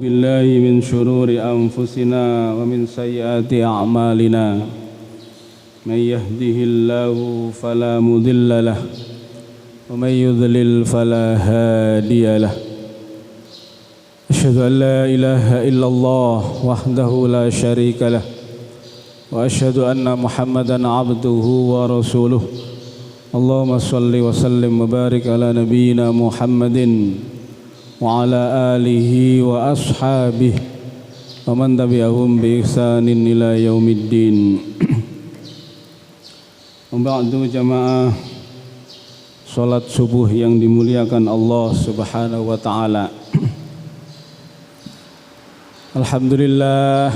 بالله من شرور أنفسنا ومن سيئات أعمالنا من يهده الله فلا مضل له ومن يضلل فلا هادي له أشهد أن لا إله إلا الله وحده لا شريك له وأشهد أن محمدا عبده ورسوله اللهم صل وسلم وبارك على نبينا محمد وعلى آله وأصحابه ومن تبعهم بإحسان إلى يوم الدين. Ba'du jamaah salat subuh yang dimuliakan Allah Subhanahu wa taala. Alhamdulillah,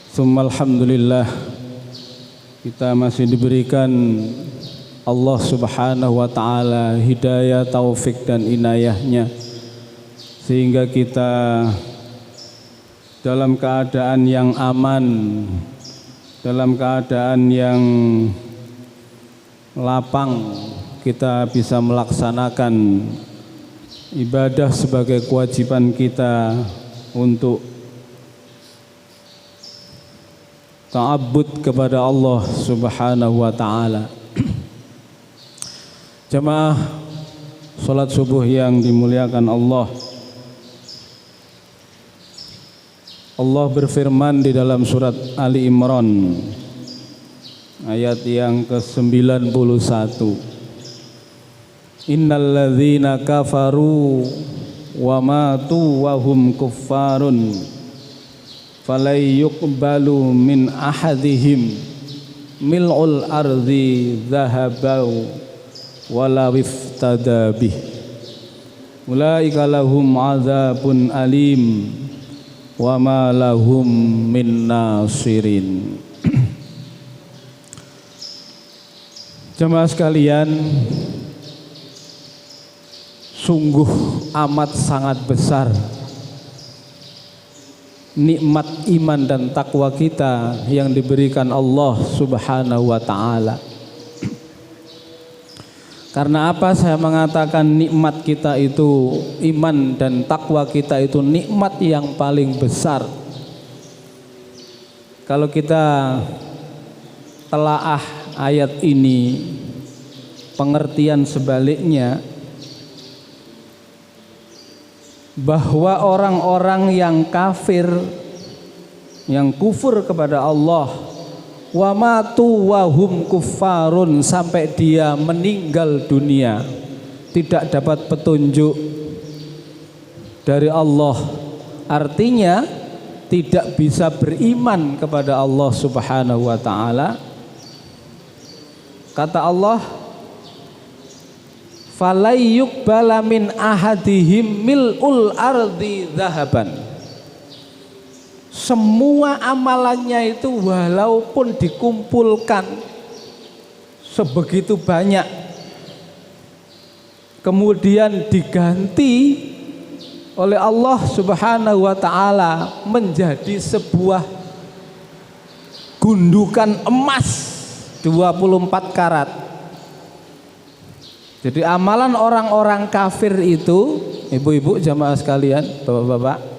tsumma alhamdulillah, kita masih diberikan Allah Subhanahu wa taala hidayah, taufik dan inayahnya sehingga kita dalam keadaan yang aman, dalam keadaan yang lapang, kita bisa melaksanakan ibadah sebagai kewajiban kita untuk ta'abbud kepada Allah Subhanahu wa ta'ala. Jamaah salat subuh yang dimuliakan Allah, Allah berfirman di dalam surat Ali Imran ayat yang ke-91, Innal ladzina kafaru wa matu wa hum kuffarun falay yuqbalu min ahadihim mil'ul ardi dhahabau walaw iftada bih ulaika lahum azabun alim wa ma lahum min nasirin. Jemaah sekalian, sungguh amat sangat besar nikmat iman dan takwa kita yang diberikan Allah Subhanahu wa ta'ala. Karena apa saya mengatakan nikmat kita itu, iman dan takwa kita itu nikmat yang paling besar? Kalau kita telaah ayat ini, pengertian sebaliknya, bahwa orang-orang yang kafir, yang kufur kepada Allah, wa matu wa hum kuffarun, sampai dia meninggal dunia tidak dapat petunjuk dari Allah, artinya tidak bisa beriman kepada Allah Subhanahu wa ta'ala. Kata Allah, falayyuqbala min ahadihim mil'ul ardi dhahaban. Semua amalannya itu walaupun dikumpulkan sebegitu banyak, kemudian diganti oleh Allah Subhanahu wa ta'ala menjadi sebuah gundukan emas 24 karat. Jadi amalan orang-orang kafir itu, ibu-ibu jamaah sekalian, bapak-bapak,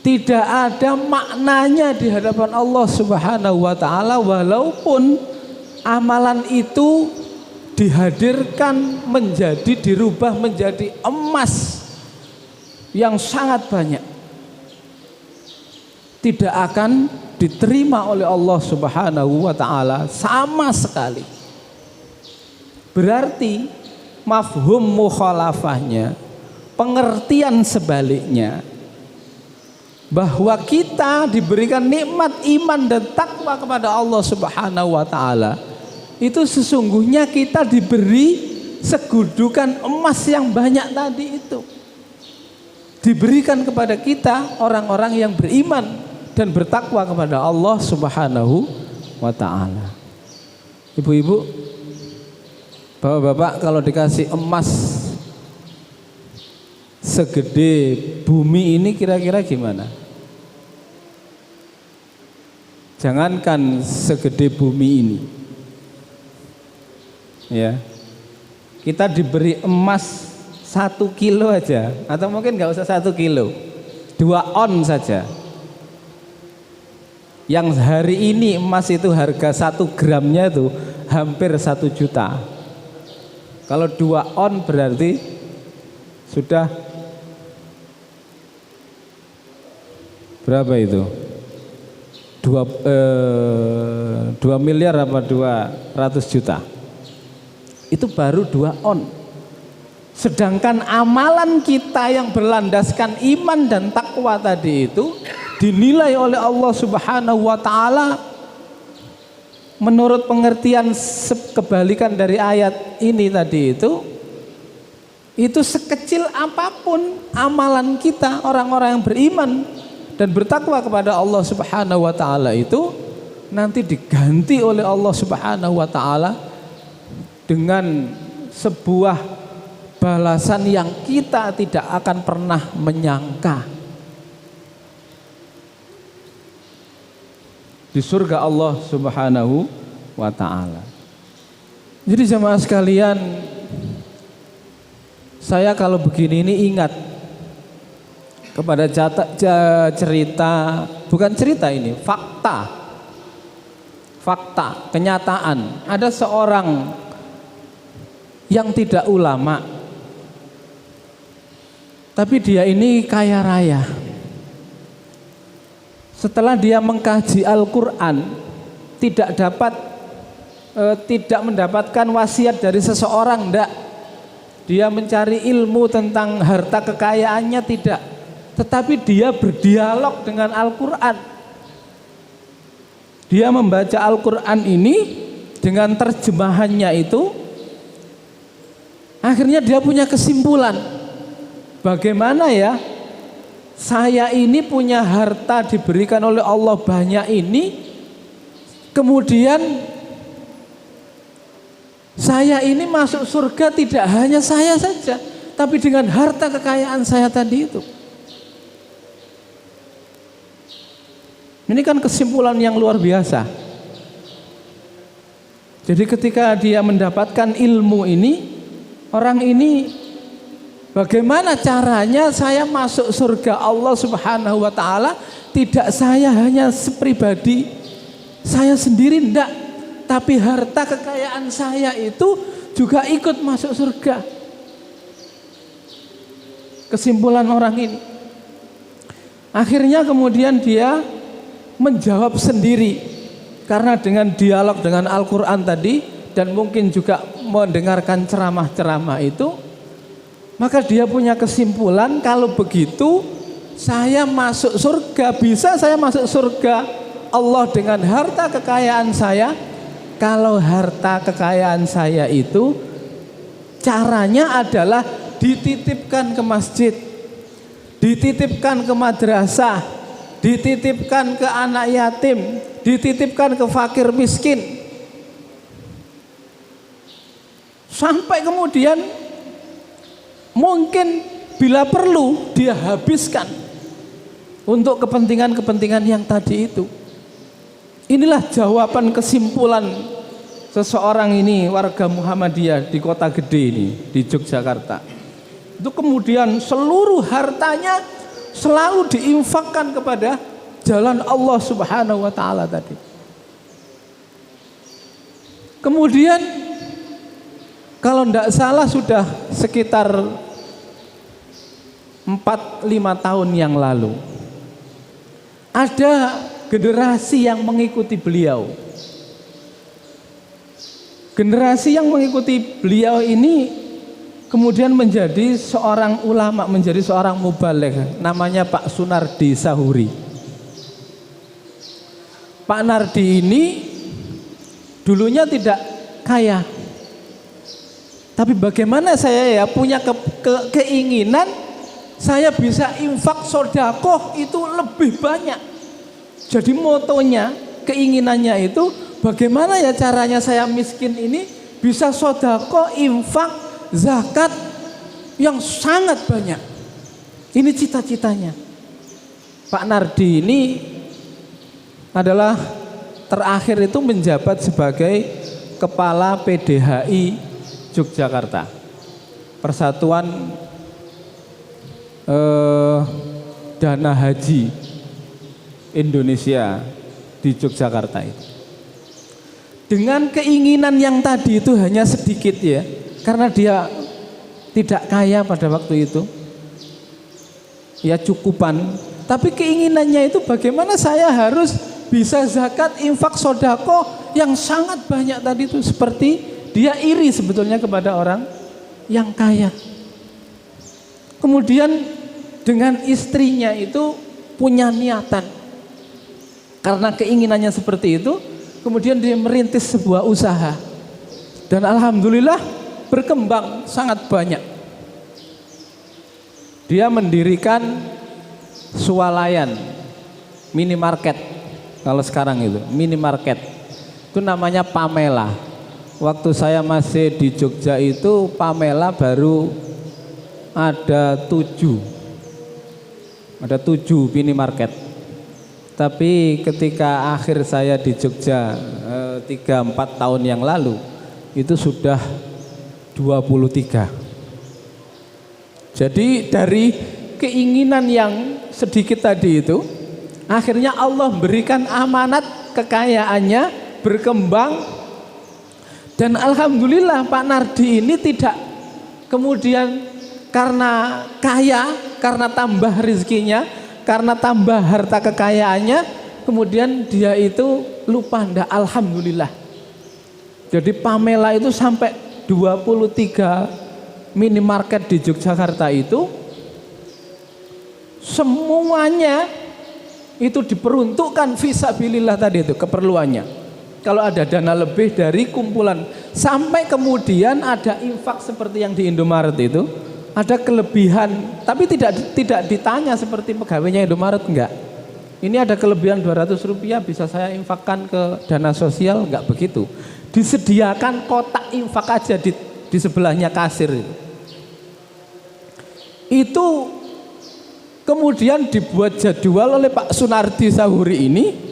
tidak ada maknanya di hadapan Allah Subhanahu wa ta'ala walaupun amalan itu dihadirkan menjadi, dirubah menjadi emas yang sangat banyak, tidak akan diterima oleh Allah Subhanahu wa ta'ala sama sekali. Berarti mafhum mukhalafahnya, pengertian sebaliknya, bahwa kita diberikan nikmat iman dan takwa kepada Allah Subhanahu wa ta'ala, itu sesungguhnya kita diberi segudukan emas yang banyak tadi itu, diberikan kepada kita orang-orang yang beriman dan bertakwa kepada Allah Subhanahu wa ta'ala. Ibu-ibu, bapak-bapak, kalau dikasih emas segede bumi ini kira-kira gimana? Jangankan segede bumi ini, ya, kita diberi emas 1 kilo aja, atau mungkin nggak usah 1 kilo, 2 on saja. Yang hari ini emas itu harga 1 gramnya itu hampir 1 juta. Kalau 2 on berarti sudah berapa itu? 2 miliar apa 200 juta. Itu baru 2 on. Sedangkan amalan kita yang berlandaskan iman dan takwa tadi itu dinilai oleh Allah Subhanahu wa taala menurut pengertian kebalikan dari ayat ini tadi itu sekecil apapun amalan kita orang-orang yang beriman dan bertakwa kepada Allah Subhanahu wa taala itu nanti diganti oleh Allah Subhanahu wa taala dengan sebuah balasan yang kita tidak akan pernah menyangka. Di surga Allah Subhanahu wa taala. Jadi jemaah sekalian, saya kalau begini ini ingat kepada cerita, bukan cerita ini, fakta, kenyataan. Ada seorang yang tidak ulama, tapi dia ini kaya raya. Setelah dia mengkaji Al-Quran, tidak mendapatkan wasiat dari seseorang, enggak. Dia mencari ilmu tentang harta kekayaannya, tidak. Tetapi dia berdialog dengan Al-Quran. Dia membaca Al-Quran ini dengan terjemahannya itu, akhirnya dia punya kesimpulan. Bagaimana ya, saya ini punya harta diberikan oleh Allah banyak ini, kemudian saya ini masuk surga tidak hanya saya saja, tapi dengan harta kekayaan saya tadi itu. Ini kan kesimpulan yang luar biasa. Jadi ketika dia mendapatkan ilmu ini, orang ini, bagaimana caranya saya masuk surga Allah Subhanahu wa taala? Tidak saya hanya sepribadi, saya sendiri enggak, tapi harta kekayaan saya itu juga ikut masuk surga. Kesimpulan orang ini. Akhirnya kemudian dia menjawab sendiri, karena dengan dialog dengan Al-Quran tadi dan mungkin juga mendengarkan ceramah-ceramah itu, maka dia punya kesimpulan, kalau begitu saya masuk surga, bisa saya masuk surga Allah dengan harta kekayaan saya. Kalau harta kekayaan saya itu caranya adalah dititipkan ke masjid, dititipkan ke madrasah, dititipkan ke anak yatim, dititipkan ke fakir miskin, sampai kemudian mungkin bila perlu dia habiskan untuk kepentingan-kepentingan yang tadi itu. Inilah jawaban kesimpulan seseorang ini, warga Muhammadiyah di Kota Gede ini, di Yogyakarta. Itu kemudian seluruh hartanya selalu diinfakkan kepada jalan Allah Subhanahu wa taala tadi. Kemudian kalau tidak salah sudah sekitar 4-5 tahun yang lalu, ada generasi yang mengikuti beliau. Generasi yang mengikuti beliau ini kemudian menjadi seorang ulama, menjadi seorang mubaligh, namanya Pak Sunardi Sahuri. Pak Nardi ini dulunya tidak kaya, tapi bagaimana saya ya punya keinginan saya bisa infak sodakoh itu lebih banyak. Jadi motonya, keinginannya itu bagaimana ya caranya saya miskin ini bisa sodakoh, infak, zakat yang sangat banyak. Ini cita-citanya. Pak Nardi ini adalah terakhir itu menjabat sebagai Kepala PDHI Yogyakarta, Persatuan dana haji Indonesia di Yogyakarta itu. Dengan keinginan yang tadi itu hanya sedikit ya, karena dia tidak kaya pada waktu itu, ya cukupan. Tapi keinginannya itu bagaimana saya harus bisa zakat, infak, sodako yang sangat banyak tadi itu. Seperti dia iri sebetulnya kepada orang yang kaya. Kemudian dengan istrinya itu punya niatan. Karena keinginannya seperti itu, kemudian dia merintis sebuah usaha. Dan alhamdulillah berkembang sangat banyak. Dia mendirikan swalayan, minimarket. Kalau sekarang itu minimarket, itu namanya Pamela. Waktu saya masih di Jogja itu Pamela baru ada 7 minimarket. Tapi ketika akhir saya di Jogja 3-4 tahun yang lalu itu sudah 23. Jadi dari keinginan yang sedikit tadi itu, akhirnya Allah berikan amanat kekayaannya berkembang. Dan alhamdulillah Pak Nardi ini tidak kemudian karena kaya, karena tambah rezekinya, karena tambah harta kekayaannya, kemudian dia itu lupa ndak, alhamdulillah. Jadi Pamela itu sampai 23 minimarket di Yogyakarta itu semuanya itu diperuntukkan fisabilillah tadi itu keperluannya. Kalau ada dana lebih dari kumpulan, sampai kemudian ada infak seperti yang di Indomaret itu, ada kelebihan, tapi tidak ditanya seperti pegawainya Indomaret, enggak. Ini ada kelebihan 200 rupiah bisa saya infakkan ke dana sosial, enggak begitu. Disediakan kotak infak aja di sebelahnya kasir itu. Itu kemudian dibuat jadwal oleh Pak Sunardi Sahuri ini.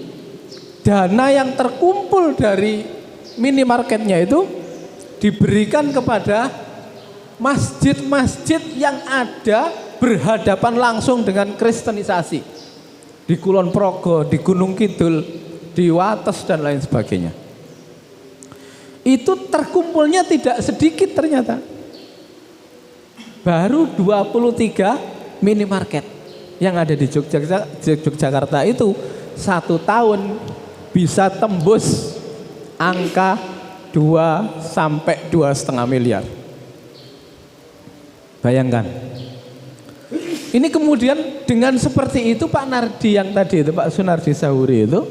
Dana yang terkumpul dari minimarketnya itu diberikan kepada masjid-masjid yang ada berhadapan langsung dengan kristenisasi. Di Kulon Progo, di Gunung Kidul, di Wates dan lain sebagainya. Itu terkumpulnya tidak sedikit ternyata. Baru 23 minimarket yang ada di Yogyakarta itu 1 tahun bisa tembus angka 2 sampai 2,5 miliar. Bayangkan. Ini kemudian dengan seperti itu Pak Nardi yang tadi itu, Pak Sunardi Sahuri itu,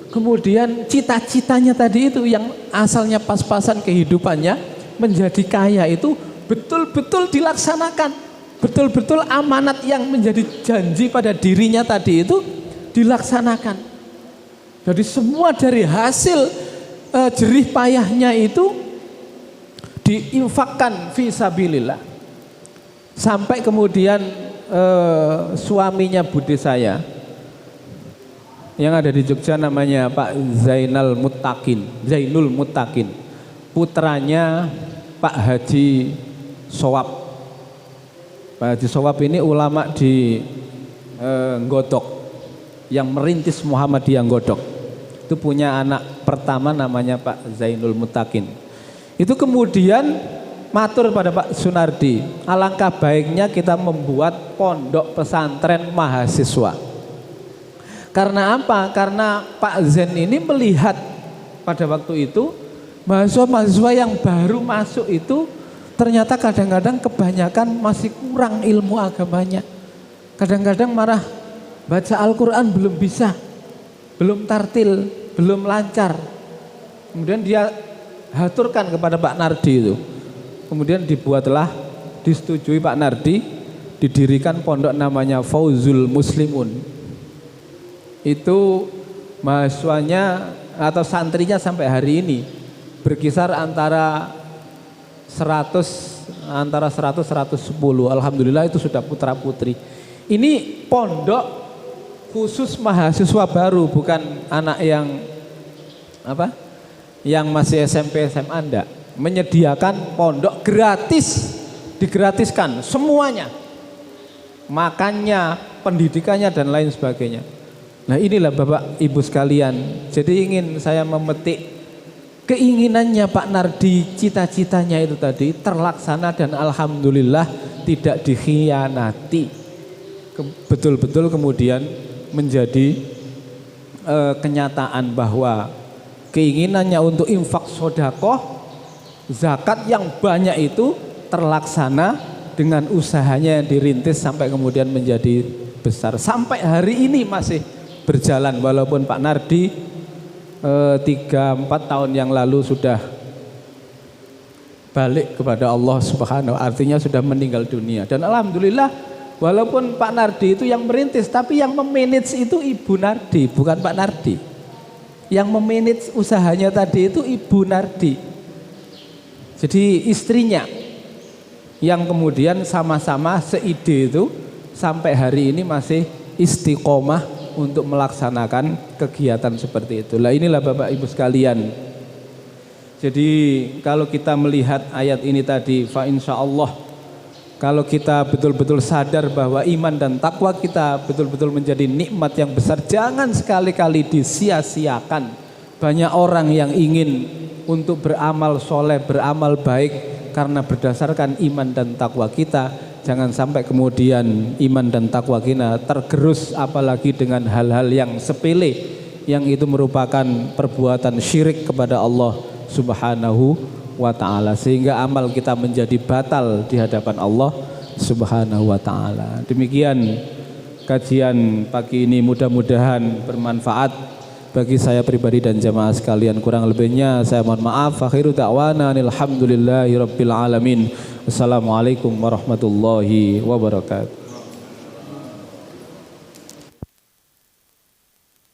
kemudian cita-citanya tadi itu yang asalnya pas-pasan kehidupannya menjadi kaya itu betul-betul dilaksanakan. Betul-betul amanat yang menjadi janji pada dirinya tadi itu dilaksanakan. Jadi semua dari hasil jerih payahnya itu diinfakkan fisabilillah. Sampai kemudian suaminya bude saya yang ada di Jogja namanya Pak Zainul Muttaqin, putranya Pak Haji Sowab. Pak Haji Sowab ini ulama di Nggodok yang merintis Muhammadiyah Nggodok. Itu punya anak pertama namanya Pak Zainul Muttaqin. Itu kemudian matur pada Pak Sunardi, alangkah baiknya kita membuat pondok pesantren mahasiswa. Karena apa? Karena Pak Zain ini melihat pada waktu itu mahasiswa-mahasiswa yang baru masuk itu ternyata kadang-kadang kebanyakan masih kurang ilmu agamanya. Kadang-kadang marah baca Al-Quran belum bisa, belum tartil, belum lancar. Kemudian dia haturkan kepada Pak Nardi itu. Kemudian disetujui Pak Nardi, didirikan pondok namanya Fauzul Muslimun. Itu mahasiswanya atau santrinya sampai hari ini berkisar antara 100 110. Alhamdulillah itu sudah putra putri. Ini pondok khusus mahasiswa baru, bukan anak yang yang masih SMP SMA, enggak. Menyediakan pondok gratis, digratiskan semuanya. makannya, pendidikannya dan lain sebagainya. Nah inilah Bapak Ibu sekalian, jadi ingin saya memetik keinginannya Pak Nardi, cita-citanya itu tadi terlaksana dan alhamdulillah tidak dikhianati. Betul-betul kemudian menjadi kenyataan bahwa keinginannya untuk infak sodakoh, zakat yang banyak itu terlaksana dengan usahanya yang dirintis sampai kemudian menjadi besar. Sampai hari ini masih berjalan walaupun Pak Nardi 3-4 tahun yang lalu sudah balik kepada Allah Subhanahu, artinya sudah meninggal dunia. Dan alhamdulillah walaupun Pak Nardi itu yang merintis, tapi yang memanage itu Ibu Nardi, bukan Pak Nardi. Yang memanage usahanya tadi itu Ibu Nardi. Jadi istrinya yang kemudian sama-sama seide itu sampai hari ini masih istiqomah untuk melaksanakan kegiatan seperti itu. Lah inilah Bapak Ibu sekalian. Jadi kalau kita melihat ayat ini tadi, fa insyaallah, kalau kita betul-betul sadar bahwa iman dan takwa kita betul-betul menjadi nikmat yang besar, jangan sekali-kali disia-siakan. Banyak orang yang ingin untuk beramal soleh, beramal baik karena berdasarkan iman dan takwa kita. Jangan sampai kemudian iman dan takwa kita tergerus apalagi dengan hal-hal yang sepele, yang itu merupakan perbuatan syirik kepada Allah Subhanahu wa ta'ala, sehingga amal kita menjadi batal di hadapan Allah Subhanahu wa ta'ala. Demikian kajian pagi ini, mudah-mudahan bermanfaat bagi saya pribadi dan jamaah sekalian. Kurang lebihnya saya mohon maaf. Akhiru da'wana alhamdulillahi rabbil alamin. Assalamualaikum warahmatullahi wabarakatuh.